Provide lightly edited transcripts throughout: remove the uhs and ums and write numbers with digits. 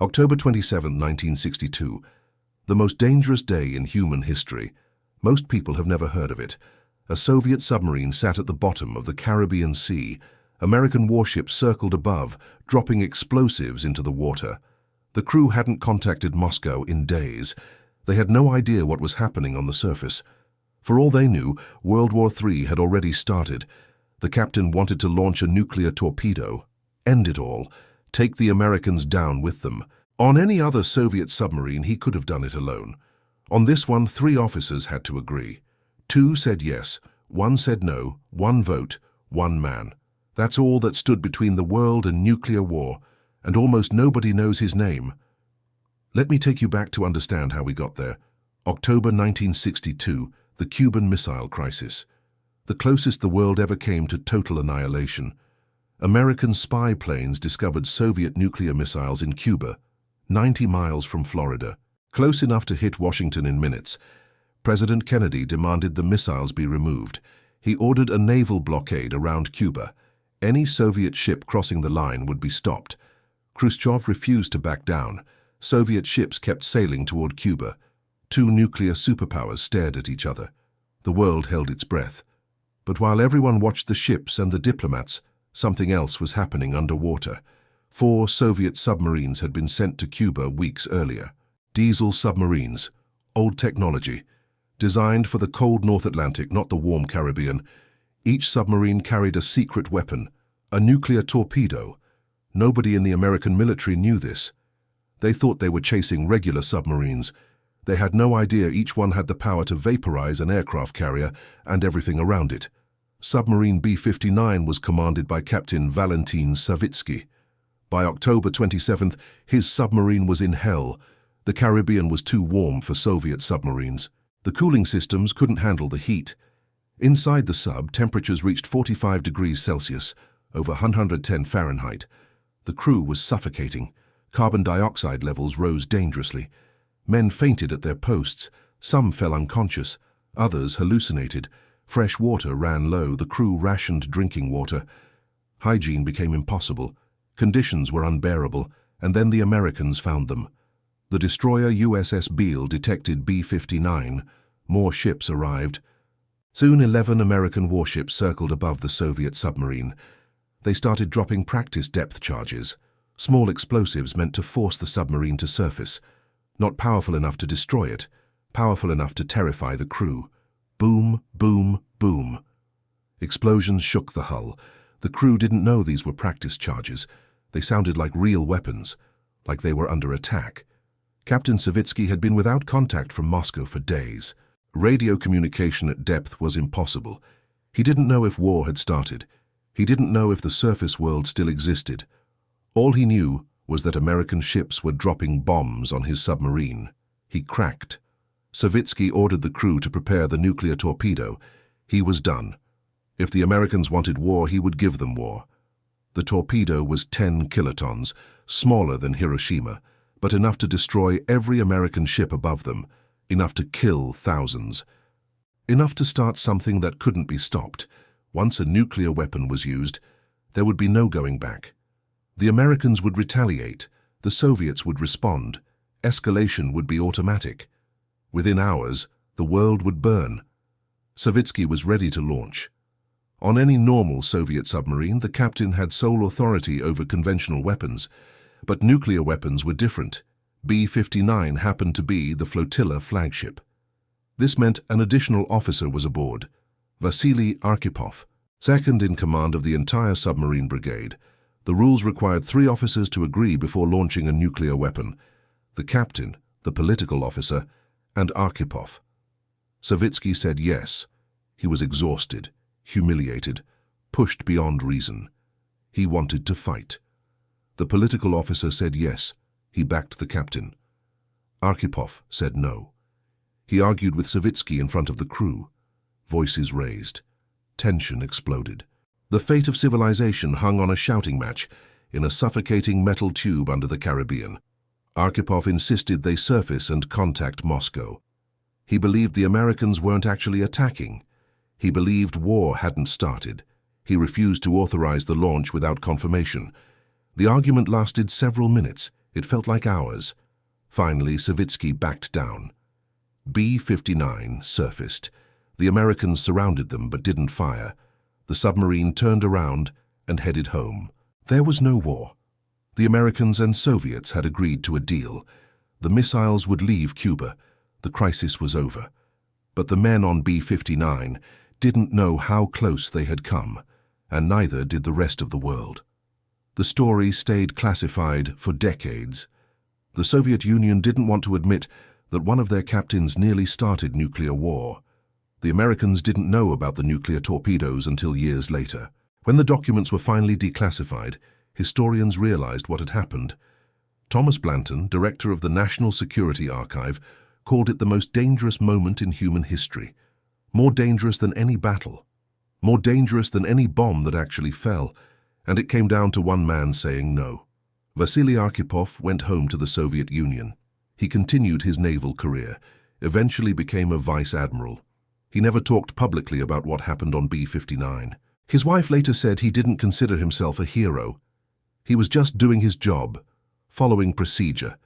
October 27, 1962. The most dangerous day in human history. Most people have never heard of it. A Soviet submarine sat at the bottom of the Caribbean Sea. American warships circled above, dropping explosives into the water. The crew hadn't contacted Moscow in days. They had no idea what was happening on the surface. For all they knew, World War III had already started. The captain wanted to launch a nuclear torpedo, end it all, take the Americans down with them. On any other Soviet submarine, he could have done it alone. On this one, 3 officers had to agree. 2 said yes, 1 said no, 1 vote, 1 man. That's all that stood between the world and nuclear war, and almost nobody knows his name. Let me take you back to understand how we got there. October 1962, the Cuban Missile Crisis. The closest the world ever came to total annihilation. American spy planes discovered Soviet nuclear missiles in Cuba, 90 miles from Florida, close enough to hit Washington in minutes. President Kennedy demanded the missiles be removed. He ordered a naval blockade around Cuba. Any Soviet ship crossing the line would be stopped. Khrushchev refused to back down. Soviet ships kept sailing toward Cuba. 2 nuclear superpowers stared at each other. The world held its breath. But while everyone watched the ships and the diplomats, something else was happening underwater. 4 Soviet submarines had been sent to Cuba weeks earlier. Diesel submarines, old technology, designed for the cold North Atlantic, not the warm Caribbean. Each submarine carried a secret weapon, a nuclear torpedo. Nobody in the American military knew this. They thought they were chasing regular submarines. They had no idea each one had the power to vaporize an aircraft carrier and everything around it. Submarine B-59 was commanded by Captain Valentin Savitsky. By October 27th, his submarine was in hell. The Caribbean was too warm for Soviet submarines. The cooling systems couldn't handle the heat. Inside the sub, temperatures reached 45 degrees Celsius, over 110 Fahrenheit. The crew was suffocating. Carbon dioxide levels rose dangerously. Men fainted at their posts. Some fell unconscious. Others hallucinated. Fresh water ran low. The crew rationed drinking water. Hygiene became impossible. Conditions were unbearable, and then the Americans found them. The destroyer USS Beale detected B-59. More ships arrived. Soon 11 American warships circled above the Soviet submarine. They started dropping practice depth charges, small explosives meant to force the submarine to surface. Not powerful enough to destroy it, powerful enough to terrify the crew. Boom, boom, boom. Explosions shook the hull. The crew didn't know these were practice charges. They sounded like real weapons, like they were under attack. Captain Savitsky had been without contact from Moscow for days. Radio communication at depth was impossible. He didn't know if war had started. He didn't know if the surface world still existed. All he knew was that American ships were dropping bombs on his submarine. He cracked. Savitsky ordered the crew to prepare the nuclear torpedo. He was done. If the Americans wanted war, he would give them war. The torpedo was 10 kilotons, smaller than Hiroshima, but enough to destroy every American ship above them, enough to kill thousands. Enough to start something that couldn't be stopped. Once a nuclear weapon was used, there would be no going back. The Americans would retaliate. The Soviets would respond. Escalation would be automatic. Within hours, the world would burn. Savitsky was ready to launch. On any normal Soviet submarine, the captain had sole authority over conventional weapons, but nuclear weapons were different. B-59 happened to be the flotilla flagship. This meant an additional officer was aboard, Vasili Arkhipov, second in command of the entire submarine brigade. The rules required 3 officers to agree before launching a nuclear weapon: the captain, the political officer, and Arkhipov. Savitsky said yes. He was exhausted, humiliated, pushed beyond reason. He wanted to fight. The political officer said yes. He backed the captain. Arkhipov said no. He argued with Savitsky in front of the crew. Voices raised. Tension exploded. The fate of civilization hung on a shouting match in a suffocating metal tube under the Caribbean. Arkhipov insisted they surface and contact Moscow. He believed the Americans weren't actually attacking. He believed war hadn't started. He refused to authorize the launch without confirmation. The argument lasted several minutes. It felt like hours. Finally, Savitsky backed down. B-59 surfaced. The Americans surrounded them but didn't fire. The submarine turned around and headed home. There was no war. The Americans and Soviets had agreed to a deal. The missiles would leave Cuba. The crisis was over. But the men on B-59 didn't know how close they had come, and neither did the rest of the world. The story stayed classified for decades. The Soviet Union didn't want to admit that one of their captains nearly started nuclear war. The Americans didn't know about the nuclear torpedoes until years later. When the documents were finally declassified, historians realized what had happened. Thomas Blanton, director of the National Security Archive, called it the most dangerous moment in human history. More dangerous than any battle. More dangerous than any bomb that actually fell. And it came down to one man saying no. Vasili Arkhipov went home to the Soviet Union. He continued his naval career, eventually became a vice admiral. He never talked publicly about what happened on B-59. His wife later said he didn't consider himself a hero. He was just doing his job, following procedure,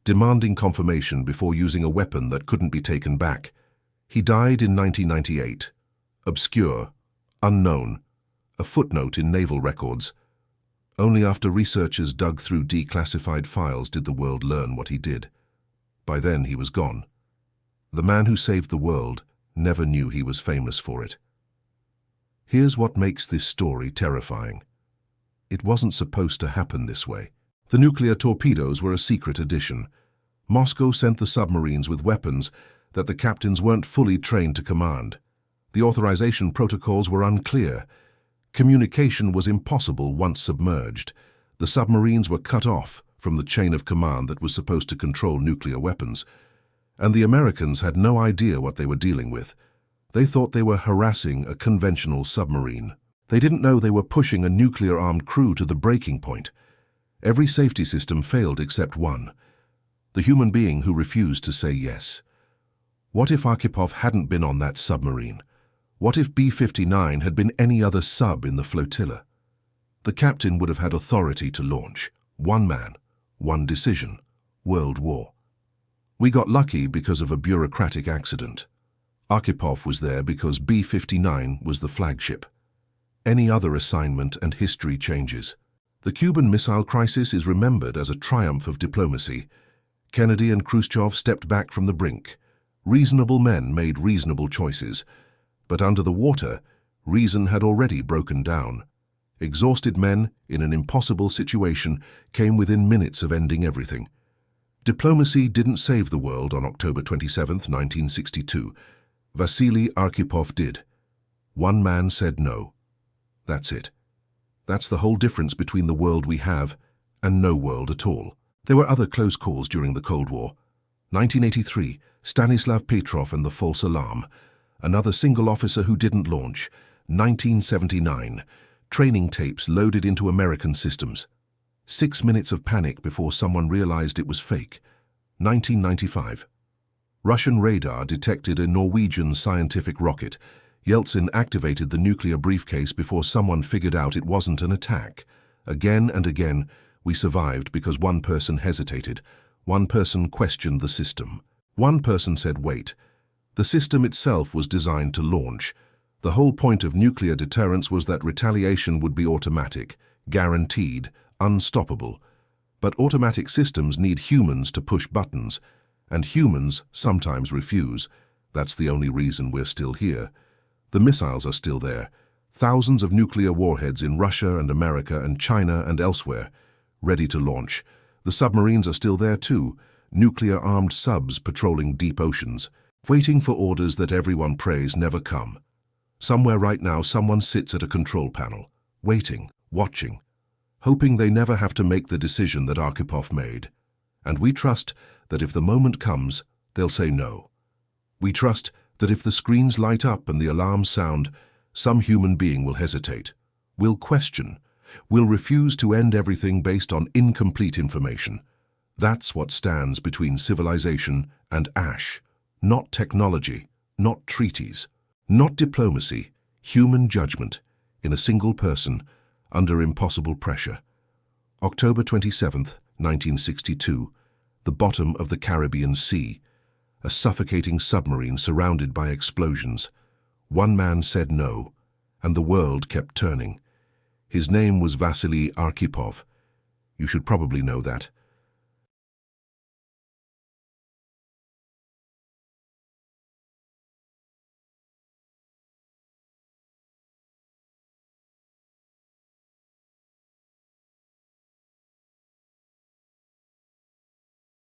demanding confirmation before using a weapon that couldn't be taken back. He died in 1998. Obscure, unknown, a footnote in naval records. Only after researchers dug through declassified files did the world learn what he did. By then he was gone. The man who saved the world never knew he was famous for it. Here's what makes this story terrifying. It wasn't supposed to happen this way. The nuclear torpedoes were a secret addition. Moscow sent the submarines with weapons that the captains weren't fully trained to command. The authorization protocols were unclear. Communication was impossible once submerged. The submarines were cut off from the chain of command that was supposed to control nuclear weapons. And the Americans had no idea what they were dealing with. They thought they were harassing a conventional submarine. They didn't know they were pushing a nuclear-armed crew to the breaking point. Every safety system failed except one. The human being who refused to say yes. What if Arkhipov hadn't been on that submarine? What if B-59 had been any other sub in the flotilla? The captain would have had authority to launch. One man, one decision. World War. We got lucky because of a bureaucratic accident. Arkhipov was there because B-59 was the flagship. Any other assignment and history changes. The Cuban Missile Crisis is remembered as a triumph of diplomacy. Kennedy and Khrushchev stepped back from the brink. Reasonable men made reasonable choices. But under the water, reason had already broken down. Exhausted men, in an impossible situation, came within minutes of ending everything. Diplomacy didn't save the world on October 27, 1962. Vasili Arkhipov did. One man said no. That's it. That's the whole difference between the world we have and no world at all. There were other close calls during the Cold War. 1983, Stanislav Petrov and the false alarm. Another single officer who didn't launch. 1979, training tapes loaded into American systems. 6 minutes of panic before someone realized it was fake. 1995, Russian radar detected a Norwegian scientific rocket. Yeltsin activated the nuclear briefcase before someone figured out it wasn't an attack. Again and again, we survived because one person hesitated. One person questioned the system. One person said, wait. The system itself was designed to launch. The whole point of nuclear deterrence was that retaliation would be automatic, guaranteed, unstoppable. But automatic systems need humans to push buttons, and humans sometimes refuse. That's the only reason we're still here. The missiles are still there. Thousands of nuclear warheads in Russia and America and China and elsewhere, ready to launch. The submarines are still there too, nuclear-armed subs patrolling deep oceans, waiting for orders that everyone prays never come. Somewhere right now someone sits at a control panel, waiting, watching, hoping they never have to make the decision that Arkhipov made. And we trust that if the moment comes, they'll say no. We trust that if the screens light up and the alarms sound, some human being will hesitate, will question, will refuse to end everything based on incomplete information. That's what stands between civilization and ash. Not technology, not treaties, not diplomacy, human judgment, in a single person, under impossible pressure. October 27th, 1962. The bottom of the Caribbean Sea. A suffocating submarine surrounded by explosions. One man said no, and the world kept turning. His name was Vasili Arkhipov. You should probably know that.